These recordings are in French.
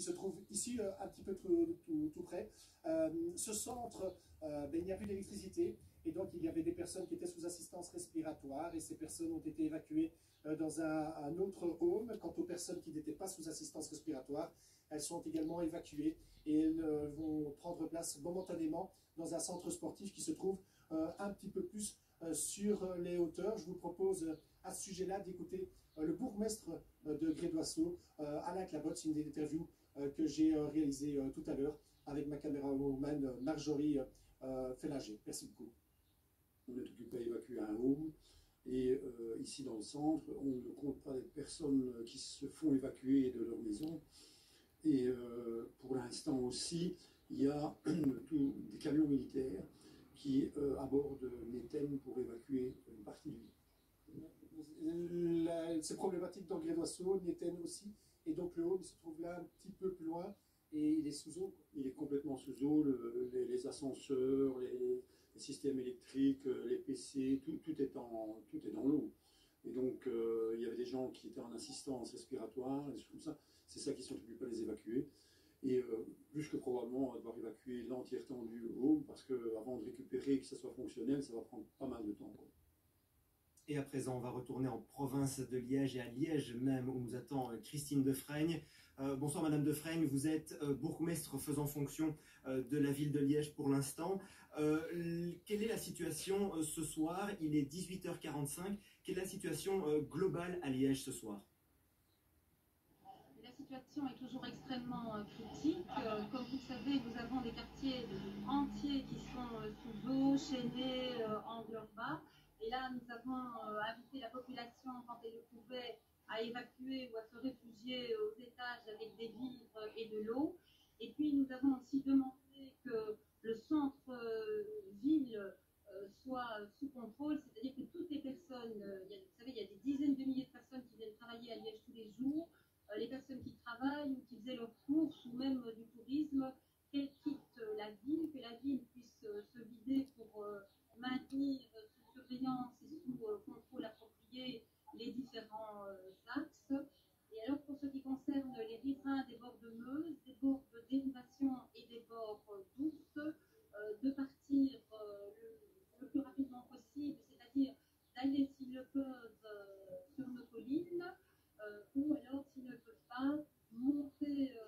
se trouve ici, un petit peu tout près. Ce centre, il n'y a plus d'électricité, et donc il y avait des personnes qui étaient sous assistance respiratoire, et ces personnes ont été évacuées dans un autre home. Quant aux personnes qui n'étaient pas sous assistance respiratoire, elles sont également évacuées, et elles vont prendre place momentanément dans un centre sportif qui se trouve un petit peu plus sur les hauteurs. Je vous propose à ce sujet-là d'écouter le bourgmestre de Gré-d'Oisseau, Alain Clabotte. C'est une des interviews que j'ai réalisées tout à l'heure avec ma camérawoman Marjorie Fellinger. Merci beaucoup. On est occupé à évacuer un home, et ici dans le centre, on ne compte pas les personnes qui se font évacuer de leur maison. Et pour l'instant aussi, il y a des camions militaires qui abordent Néten pour évacuer une partie du ville. C'est problématique dans Gré-d'Oisseau, Néten aussi, et donc le home se trouve là un petit peu plus loin, et il est sous eau. Il est complètement sous eau, les ascenseurs, les systèmes électriques, les PC, tout est dans l'eau. Et donc il y avait des gens qui étaient en assistance respiratoire, des choses comme ça. C'est ça qui sont occupés à les évacuer. Et plus que probablement, on va devoir évacuer l'entièreté du home, parce qu'avant de récupérer, que ça soit fonctionnel, ça va prendre pas mal de temps, quoi. Et à présent, on va retourner en province de Liège, et à Liège même, où nous attend Christine Defraigne. Bonsoir Madame Defraigne, vous êtes bourgmestre faisant fonction de la ville de Liège pour l'instant. Quelle est la situation ce soir? Il est 18h45. Quelle est la situation globale à Liège ce soir? La situation est toujours extrêmement critique. Comme vous le savez, nous avons des quartiers entiers qui sont sous eau, chaînés, en bas. Et là, nous avons invité la population, quand elle le pouvait, à évacuer ou à se réfugier aux étages avec des vivres et de l'eau. Et puis, nous avons aussi demandé que le centre-ville soit sous contrôle, c'est-à-dire que toutes les personnes, vous savez, il y a des dizaines de milliers de personnes qui viennent travailler à Liège tous les jours, les personnes qui travaillent ou qui faisaient leurs courses ou même du tourisme, qu'elles quittent la ville, que la ville puisse se vider pour maintenir sous surveillance et sous contrôle approprié les différents axes. Et alors, pour ce qui concerne les riverains des bords de Meuse, des bords de dérivation et des bords d'Ours, de partir le plus rapidement possible, c'est-à-dire d'aller, s'ils le peuvent, sur nos collines, ou alors, s'ils ne peuvent pas, monter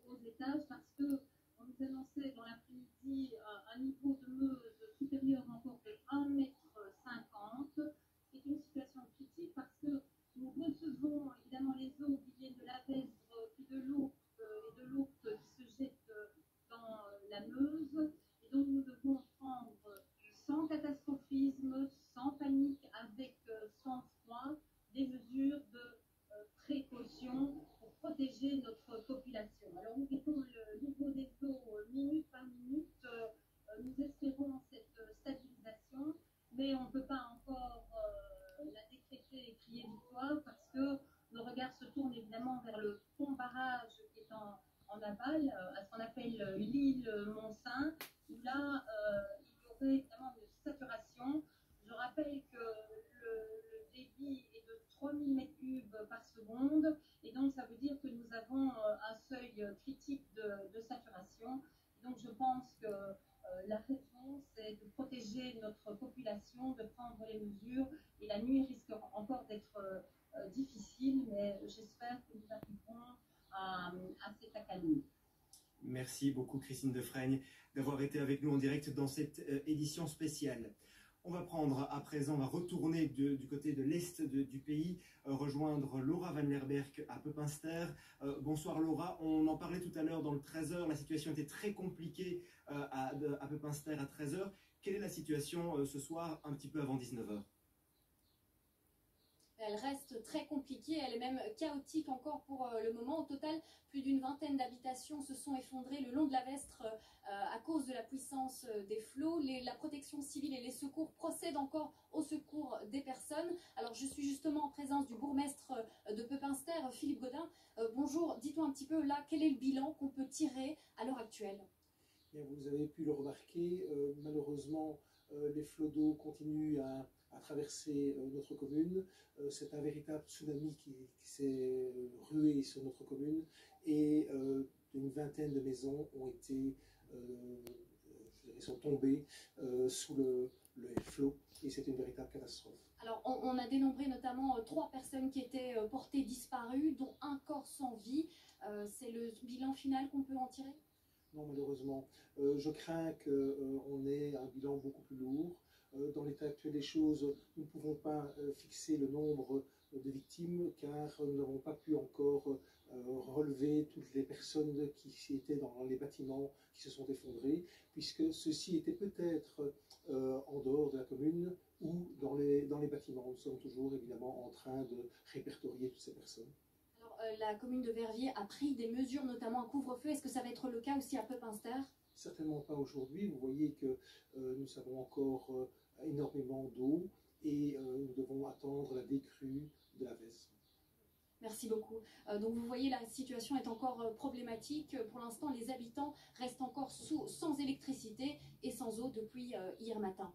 aux étages, parce qu'on nous annonçait dans l'après-midi un niveau de Meuse supérieur encore de 1,50 m. C'est une situation critique parce que nous recevons évidemment les eaux qui viennent de la Vesdre, puis de l'Ourcq et de l'Ourcq qui se jettent dans la Meuse. Et donc nous devons prendre sans catastrophisme, sans panique, avec sang-froid, des mesures de précaution pour protéger notre population. Alors nous mettons le niveau des eaux minute par minute. Nous espérons cette stabilisation, mais on ne peut pas encore la décréter et crier victoire parce que nos regards se tournent évidemment vers le pont-barrage qui est en aval, à ce qu'on appelle l'île Mont-Saint, où là, il y aurait évidemment une saturation. Je rappelle que le débit est de 3000 m3 par seconde, et donc ça veut dire que nous avons un seuil critique de saturation. Et donc je pense que la réponse est de protéger notre population, de prendre les mesures, et la nuit risque encore d'être difficile, mais j'espère que nous arriverons à cette accalmie. Merci beaucoup Christine Defraigne d'avoir été avec nous en direct dans cette édition spéciale. On va prendre à présent, on va retourner du côté de l'est du pays, rejoindre Laura Van Lerberg à Pepinster. Bonsoir Laura, on en parlait tout à l'heure dans le 13h, la situation était très compliquée à Pepinster à 13h. Quelle est la situation ce soir, un petit peu avant 19h? Elle reste très compliquée, elle est même chaotique encore pour le moment. Au total, plus d'une vingtaine d'habitations se sont effondrées le long de la Vesdre à cause de la puissance des flots. La protection civile et les secours procèdent encore au secours des personnes. Alors je suis justement en présence du bourgmestre de Pepinster, Philippe Godin. Bonjour, dites-moi un petit peu là, quel est le bilan qu'on peut tirer à l'heure actuelle? Vous avez pu le remarquer, malheureusement, les flots d'eau continuent à traverser notre commune. C'est un véritable tsunami qui s'est rué sur notre commune, et vingtaine de maisons sont tombées sous le flot, et c'est une véritable catastrophe. Alors, on a dénombré notamment 3 personnes qui étaient portées disparues, dont un corps sans vie. C'est le bilan final qu'on peut en tirer? Non, malheureusement. Je crains qu'on ait un bilan beaucoup plus lourd. Dans l'état actuel des choses, nous ne pouvons pas fixer le nombre de victimes, car nous n'avons pas pu encore relever toutes les personnes qui étaient dans les bâtiments qui se sont effondrés, puisque ceux-ci étaient peut-être en dehors de la commune ou dans les bâtiments. Nous sommes toujours évidemment en train de répertorier toutes ces personnes. Alors, la commune de Verviers a pris des mesures, notamment un couvre-feu. Est-ce que ça va être le cas aussi à Pepinster? Certainement pas aujourd'hui. Vous voyez que nous avons encore énormément d'eau et nous devons attendre la décrue de la Vesse. Merci beaucoup. Donc vous voyez, la situation est encore problématique. Pour l'instant, les habitants restent encore sans électricité et sans eau depuis hier matin.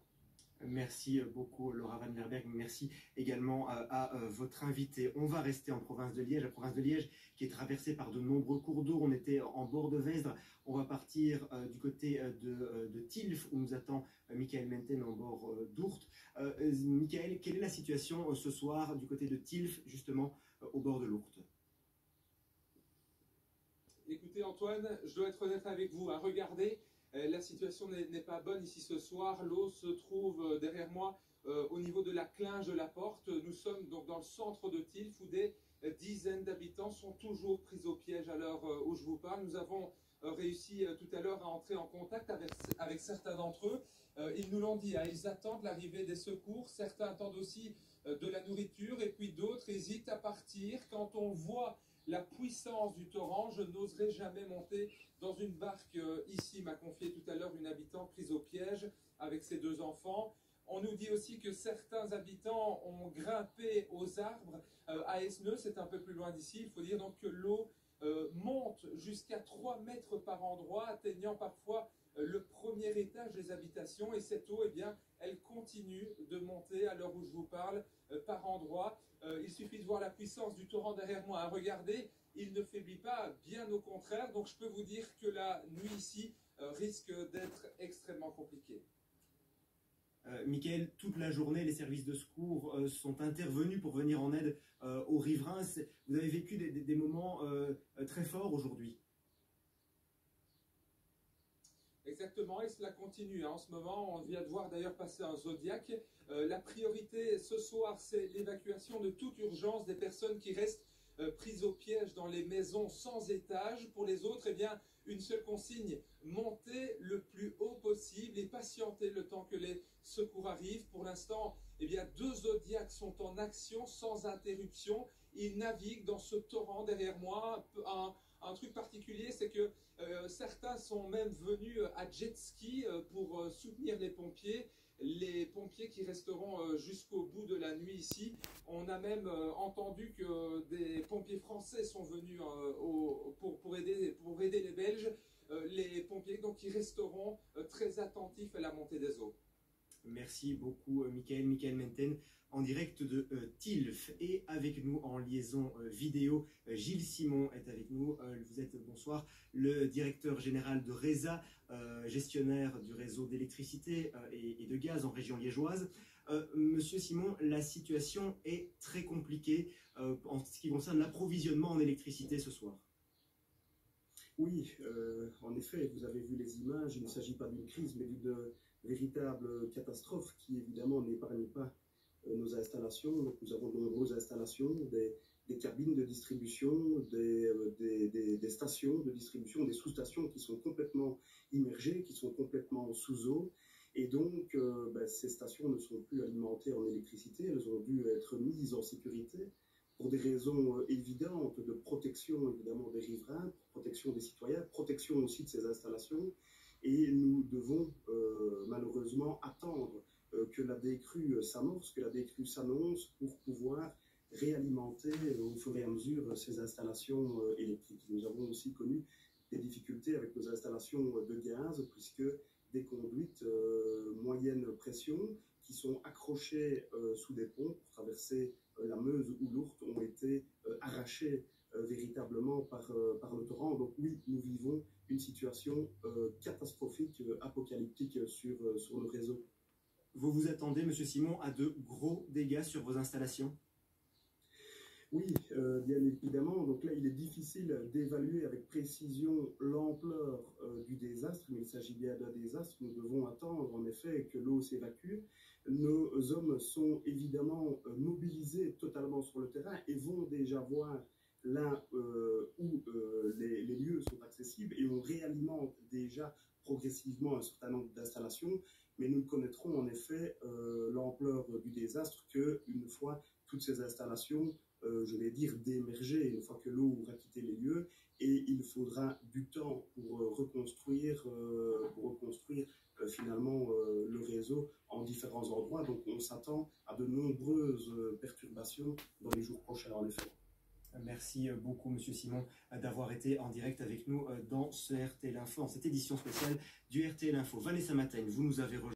Merci beaucoup Laura Van Lerberg, merci également à votre invité. On va rester en province de Liège, la province de Liège qui est traversée par de nombreux cours d'eau. On était en bord de Vesdre, on va partir du côté de Tilf où nous attend Michael Menten en bord d'Ourthe. Michael, quelle est la situation ce soir du côté de Tilf, justement au bord de l'Ourthe? Écoutez Antoine, je dois être honnête avec vous, regardez. La situation n'est pas bonne ici ce soir. L'eau se trouve derrière moi au niveau de la clinge de la porte. Nous sommes donc dans le centre de Tilf où des dizaines d'habitants sont toujours pris au piège à l'heure où je vous parle. Nous avons réussi tout à l'heure à entrer en contact avec certains d'entre eux. Ils nous l'ont dit, ils attendent l'arrivée des secours. Certains attendent aussi de la nourriture et puis d'autres hésitent à partir. Quand on voit la puissance du torrent, je n'oserais jamais monter dans une barque ici, m'a confié tout à l'heure une habitante prise au piège avec ses 2 enfants. On nous dit aussi que certains habitants ont grimpé aux arbres à Esneux, c'est un peu plus loin d'ici. Il faut dire donc que l'eau monte jusqu'à 3 mètres par endroit, atteignant parfois le premier étage des habitations. Et cette eau, eh bien, elle continue de monter à l'heure où je vous parle par endroit. Il suffit de voir la puissance du torrent derrière moi. Regardez, il ne faiblit pas, bien au contraire. Donc je peux vous dire que la nuit ici risque d'être extrêmement compliquée. Michael, toute la journée, les services de secours sont intervenus pour venir en aide aux riverains. Vous avez vécu des moments très forts aujourd'hui. Exactement, et cela continue. En ce moment, on vient de voir d'ailleurs passer un Zodiac. La priorité ce soir, c'est l'évacuation de toute urgence des personnes qui restent prises au piège dans les maisons sans étage. Pour les autres, eh bien, une seule consigne, monter le plus haut possible et patienter le temps que les secours arrivent. Pour l'instant, eh bien, 2 Zodiacs sont en action sans interruption. Ils naviguent dans ce torrent derrière moi. Un truc particulier, c'est que certains sont même venus à jet ski pour soutenir les pompiers qui resteront jusqu'au bout de la nuit ici. On a même entendu que des pompiers français sont venus pour aider les Belges, les pompiers donc qui resteront très attentifs à la montée des eaux. Merci beaucoup Michael Menten en direct de Tilf, et avec nous en liaison vidéo, Gilles Simon est avec nous. Vous êtes, bonsoir, le directeur général de RESA, gestionnaire du réseau d'électricité et de gaz en région liégeoise. Monsieur Simon, la situation est très compliquée en ce qui concerne l'approvisionnement en électricité ce soir. Oui, en effet, vous avez vu les images, il ne s'agit pas d'une crise, mais d'une véritable catastrophe qui évidemment n'épargne pas nos installations. Donc, nous avons de nombreuses installations, des cabines de distribution, des stations de distribution, des sous-stations qui sont complètement immergées, qui sont complètement sous eau. Et donc, ces stations ne sont plus alimentées en électricité, elles ont dû être mises en sécurité pour des raisons évidentes de protection évidemment des riverains, protection des citoyens, protection aussi de ces installations. Et nous devons malheureusement attendre que la décrue s'amorce, que la décrue s'annonce pour pouvoir réalimenter au fur et à mesure ces installations électriques. Nous avons aussi connu des difficultés avec nos installations de gaz, puisque des conduites moyenne pression qui sont accrochées sous des ponts pour traverser la Meuse ou l'Ourthe ont été arrachées véritablement par le torrent. Donc oui, nous vivons une situation catastrophique, apocalyptique sur nos réseaux. Vous vous attendez, Monsieur Simon, à de gros dégâts sur vos installations? Oui, bien évidemment. Donc là, il est difficile d'évaluer avec précision l'ampleur du désastre, mais il s'agit bien d'un désastre. Nous devons attendre, en effet, que l'eau s'évacue. Nos hommes sont évidemment mobilisés totalement sur le terrain et vont déjà voir là où les lieux sont accessibles et on réalimente déjà progressivement un certain nombre d'installations. Mais nous ne connaîtrons en effet l'ampleur du désastre qu'une fois toutes ces installations je vais dire, d'émerger une fois que l'eau aura quitté les lieux et il faudra du temps pour reconstruire finalement le réseau en différents endroits. Donc on s'attend à de nombreuses perturbations dans les jours prochains en effet. Merci beaucoup, Monsieur Simon, d'avoir été en direct avec nous dans ce RTL Info, en cette édition spéciale du RTL Info. Vanessa Mataigne, vous nous avez rejoint.